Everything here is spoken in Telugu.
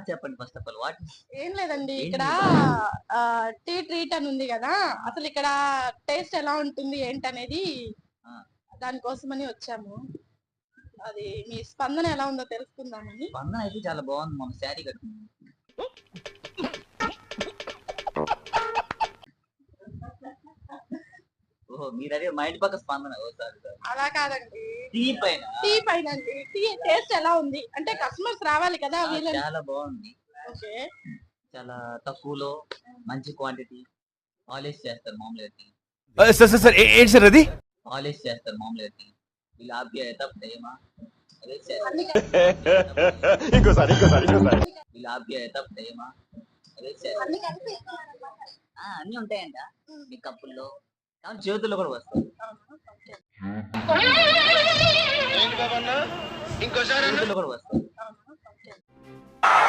చెప్పండి ఫస్ట్ ఆఫ్ ఆల్ వాట్ ఏం లేదండి ఏంటి ఇక్కడ మీ బాధ? టీ ట్రీట్ అని ఉంది కదా, అసలు ఇక్కడ టేస్ట్ ఎలా ఉంటుంది ఏంటనేది ఆ! దానికోసమని వచ్చాము. అది మీ స్పందన ఎలా ఉందో తెలుసుకుందామని. స్పందన అయితే చాలా బాగుంది. మొన్న శారీ కట్టుకున్నాను. ఓహో! మీరదే మా ఇంటి పక్క స్పందన. ఓహ్! సారీ. అలా కాదండి, టీ పైన టీ పైన అండి. టీ టేస్ట్ ఎలా ఉంది అంటే కస్టమర్స్ రావాలి కదా వీళ్ళని. చాలా బాగుంది. ఓకే. చాలా తక్కువలో మంచి క్వాంటిటీ పాలిష్ చేస్తారు మామూలుగా టీ. సార్ సార్ సార్ ఏంటి సార్ అది? పాలిష్ చేస్తారు మామూలుగా టీ. ఇలా आप भी है तब प्रेम अरे అన్ని ఇంకోసారి ఇలా आप भी है तब प्रेम అదే అన్ని కలిపి అన్ని ఉంటాయంట మీ కప్పుల్లో కానీ చేతుల్లో కూడా వస్తాయి. చేతుల్లో కూడా వస్తాయి.